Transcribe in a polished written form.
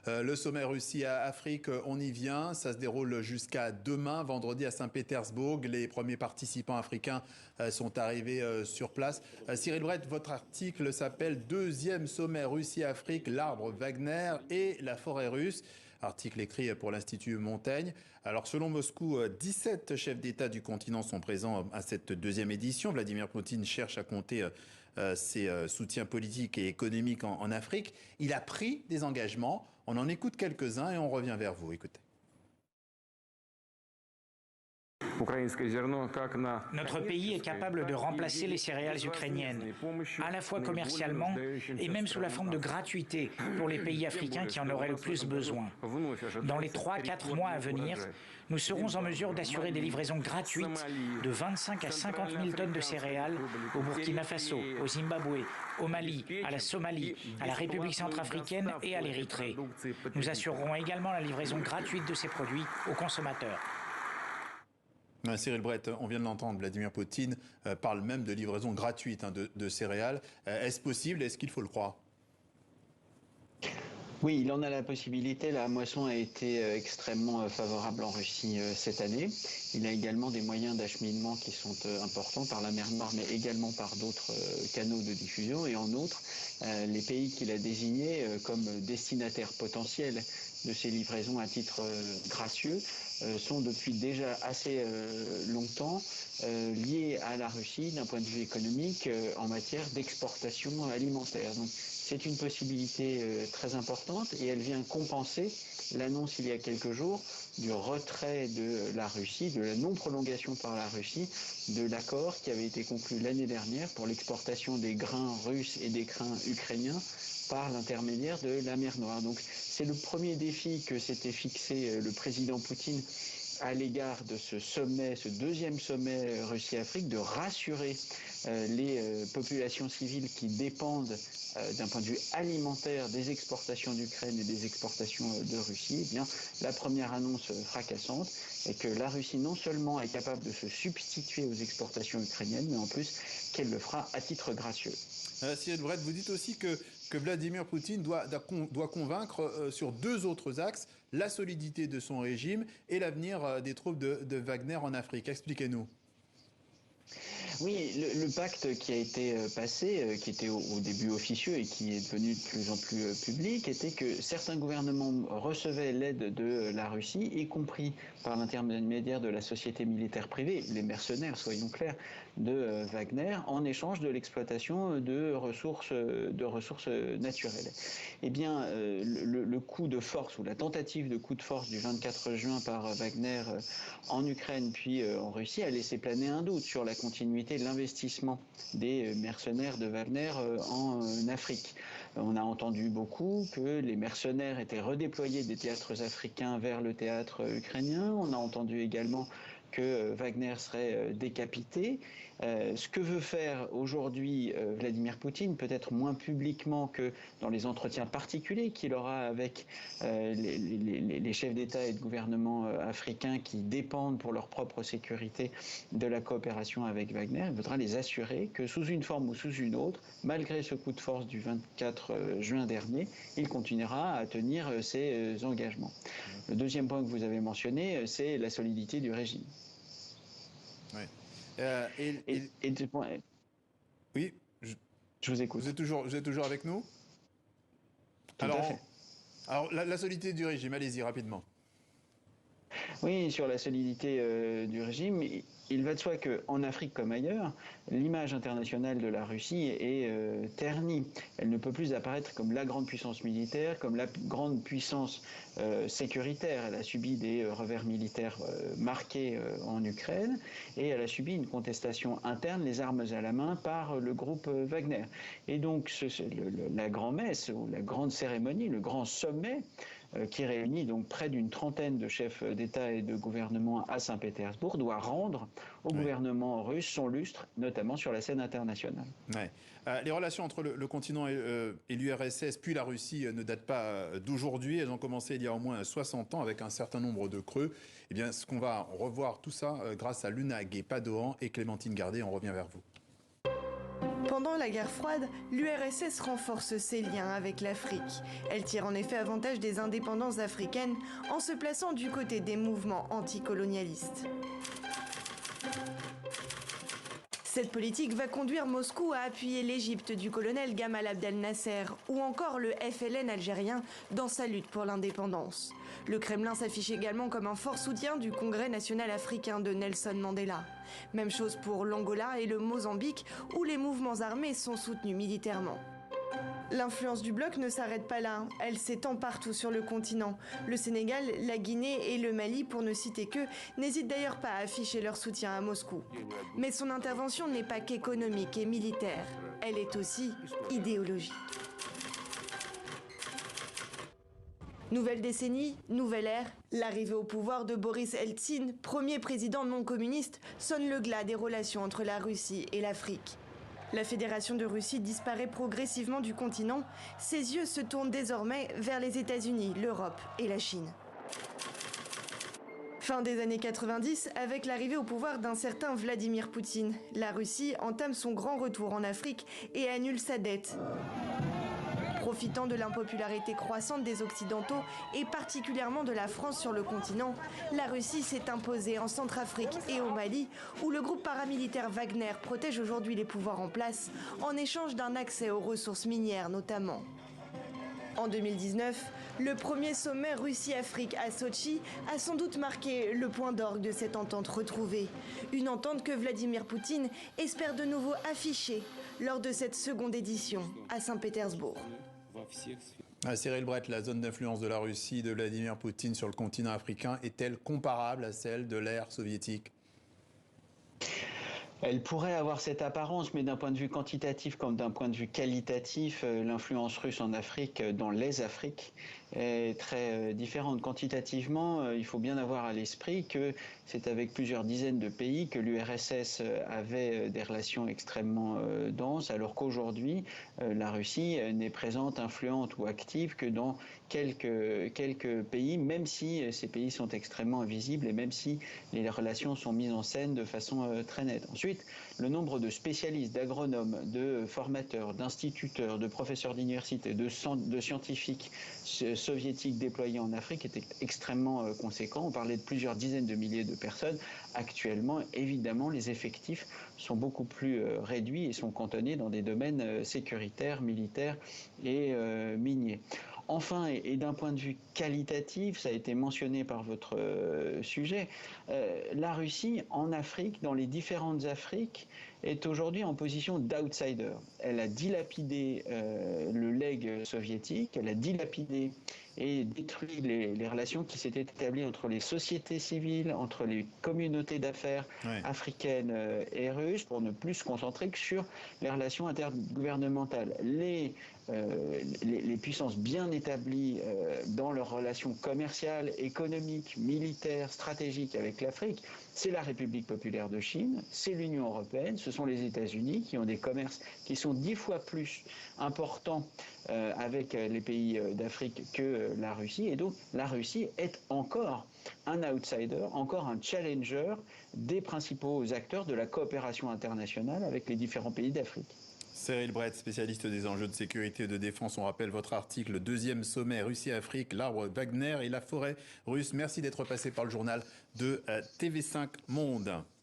Le sommet Russie-Afrique, on y vient. Ça se déroule jusqu'à demain, vendredi à Saint-Pétersbourg. Les premiers participants africains sont arrivés sur place. Cyril Brett, votre article s'appelle « Deuxième sommet Russie-Afrique, l'arbre Wagner et la forêt russe ». Article écrit pour l'Institut Montaigne. Alors, selon Moscou, 17 chefs d'État du continent sont présents à cette deuxième édition. Vladimir Poutine cherche à compter ses soutiens politiques et économiques en Afrique. Il a pris des engagements. On en écoute quelques-uns et on revient vers vous. Écoutez. Notre pays est capable de remplacer les céréales ukrainiennes, à la fois commercialement et même sous la forme de gratuité pour les pays africains qui en auraient le plus besoin. Dans les 3-4 mois à venir, nous serons en mesure d'assurer des livraisons gratuites de 25 à 50 000 tonnes de céréales au Burkina Faso, au Zimbabwe, au Mali, à la Somalie, à la République centrafricaine et à l'Érythrée. Nous assurerons également la livraison gratuite de ces produits aux consommateurs. Cyril Brett, on vient de l'entendre, Vladimir Poutine parle même de livraison gratuite de céréales. Est-ce possible? Est-ce qu'il faut le croire? Oui, il en a la possibilité. La moisson a été extrêmement favorable en Russie cette année. Il a également des moyens d'acheminement qui sont importants par la mer Noire, mais également par d'autres canaux de diffusion. Et en outre, les pays qu'il a désignés comme destinataires potentiels de ces livraisons à titre gracieux sont depuis déjà assez longtemps liés à la Russie d'un point de vue économique en matière d'exportation alimentaire. Donc c'est une possibilité très importante et elle vient compenser l'annonce il y a quelques jours du retrait de la Russie, de la non-prolongation par la Russie de l'accord qui avait été conclu l'année dernière pour l'exportation des grains russes et des grains ukrainiens par l'intermédiaire de la mer Noire. Donc c'est le premier défi que s'était fixé le président Poutine à l'égard de ce sommet, ce deuxième sommet Russie-Afrique, de rassurer les populations civiles qui dépendent d'un point de vue alimentaire des exportations d'Ukraine et des exportations de Russie. Eh bien, la première annonce fracassante est que la Russie non seulement est capable de se substituer aux exportations ukrainiennes, mais en plus qu'elle le fera à titre gracieux. Cyril Brett, vous dites aussi que Vladimir Poutine doit convaincre sur deux autres axes, la solidité de son régime et l'avenir des troupes de Wagner en Afrique. Expliquez-nous. Oui, le pacte qui a été passé, qui était au début officieux et qui est devenu de plus en plus public, était que certains gouvernements recevaient l'aide de la Russie, y compris par l'intermédiaire de la société militaire privée, les mercenaires, soyons clairs, de Wagner, en échange de l'exploitation de ressources naturelles. Eh bien, le coup de force ou la tentative de coup de force du 24 juin par Wagner en Ukraine puis en Russie a laissé planer un doute sur la continuité de l'investissement des mercenaires de Wagner en Afrique. On a entendu beaucoup que les mercenaires étaient redéployés des théâtres africains vers le théâtre ukrainien. On a entendu également que Wagner serait décapité. Ce que veut faire aujourd'hui Vladimir Poutine, peut-être moins publiquement que dans les entretiens particuliers qu'il aura avec les chefs d'État et de gouvernement africains qui dépendent pour leur propre sécurité de la coopération avec Wagner, il voudra les assurer que sous une forme ou sous une autre, malgré ce coup de force du 24 juin dernier, il continuera à tenir ses engagements. Le deuxième point que vous avez mentionné, c'est la solidité du régime. Oui. Oui, je vous écoute. Vous êtes toujours avec nous? Tout à fait. Alors la solidité du régime, allez-y rapidement. Oui, sur la solidité du régime, il va de soi qu'en Afrique comme ailleurs, l'image internationale de la Russie est ternie. Elle ne peut plus apparaître comme la grande puissance militaire, comme la grande puissance sécuritaire. Elle a subi des revers militaires marqués en Ukraine et elle a subi une contestation interne, les armes à la main, par le groupe Wagner. Et donc la grand-messe ou la grande cérémonie, le grand sommet, qui réunit donc près d'une trentaine de chefs d'État et de gouvernement à Saint-Pétersbourg, doit rendre au gouvernement russe son lustre, notamment sur la scène internationale. Ouais. Les relations entre le continent et l'URSS, puis la Russie, ne datent pas d'aujourd'hui. Elles ont commencé il y a au moins 60 ans avec un certain nombre de creux. Eh bien, ce qu'on va revoir tout ça grâce à Luna Gué-Padoan et Clémentine Gardet. On revient vers vous. Pendant la guerre froide, l'URSS renforce ses liens avec l'Afrique. Elle tire en effet avantage des indépendances africaines en se plaçant du côté des mouvements anticolonialistes. Cette politique va conduire Moscou à appuyer l'Égypte du colonel Gamal Abdel Nasser ou encore le FLN algérien dans sa lutte pour l'indépendance. Le Kremlin s'affiche également comme un fort soutien du Congrès national africain de Nelson Mandela. Même chose pour l'Angola et le Mozambique où les mouvements armés sont soutenus militairement. L'influence du bloc ne s'arrête pas là, elle s'étend partout sur le continent. Le Sénégal, la Guinée et le Mali, pour ne citer que, n'hésitent d'ailleurs pas à afficher leur soutien à Moscou. Mais son intervention n'est pas qu'économique et militaire, elle est aussi idéologique. Nouvelle décennie, nouvelle ère, l'arrivée au pouvoir de Boris Eltsine, premier président non communiste, sonne le glas des relations entre la Russie et l'Afrique. La Fédération de Russie disparaît progressivement du continent. Ses yeux se tournent désormais vers les États-Unis, l'Europe et la Chine. Fin des années 90, avec l'arrivée au pouvoir d'un certain Vladimir Poutine, la Russie entame son grand retour en Afrique et annule sa dette. Profitant de l'impopularité croissante des Occidentaux et particulièrement de la France sur le continent, la Russie s'est imposée en Centrafrique et au Mali, où le groupe paramilitaire Wagner protège aujourd'hui les pouvoirs en place, en échange d'un accès aux ressources minières notamment. En 2019, le premier sommet Russie-Afrique à Sotchi a sans doute marqué le point d'orgue de cette entente retrouvée. Une entente que Vladimir Poutine espère de nouveau afficher lors de cette seconde édition à Saint-Pétersbourg. Cyril Brett, la zone d'influence de la Russie de Vladimir Poutine sur le continent africain est-elle comparable à celle de l'ère soviétique ? Elle pourrait avoir cette apparence, mais d'un point de vue quantitatif comme d'un point de vue qualitatif, l'influence russe en Afrique, dans les Afriques, est très différente. Quantitativement, il faut bien avoir à l'esprit que c'est avec plusieurs dizaines de pays que l'URSS avait des relations extrêmement denses, alors qu'aujourd'hui, la Russie n'est présente, influente ou active que dans quelques pays, même si ces pays sont extrêmement invisibles et même si les relations sont mises en scène de façon très nette. Ensuite, le nombre de spécialistes, d'agronomes, de formateurs, d'instituteurs, de professeurs d'université, de scientifiques soviétiques déployés en Afrique était extrêmement conséquent. On parlait de plusieurs dizaines de milliers de personnes. Actuellement, évidemment, les effectifs sont beaucoup plus réduits et sont cantonnés dans des domaines sécuritaires, militaires et miniers. Enfin, et d'un point de vue qualitatif, ça a été mentionné par votre sujet, la Russie en Afrique, dans les différentes Afriques, est aujourd'hui en position d'outsider. Elle a dilapidé le legs soviétique, elle a dilapidé et détruit les relations qui s'étaient établies entre les sociétés civiles, entre les communautés d'affaires africaines et russes, pour ne plus se concentrer que sur les relations intergouvernementales. Les puissances bien établies dans leurs relations commerciales, économiques, militaires, stratégiques avec l'Afrique, c'est la République populaire de Chine, c'est l'Union européenne, ce sont les États-Unis qui ont des commerces qui sont 10 fois plus importants avec les pays d'Afrique que la Russie. Et donc la Russie est encore un outsider, encore un challenger des principaux acteurs de la coopération internationale avec les différents pays d'Afrique. Cyril Brett, spécialiste des enjeux de sécurité et de défense. On rappelle votre article, deuxième sommet Russie-Afrique, l'arbre Wagner et la forêt russe. Merci d'être passé par le journal de TV5 Monde.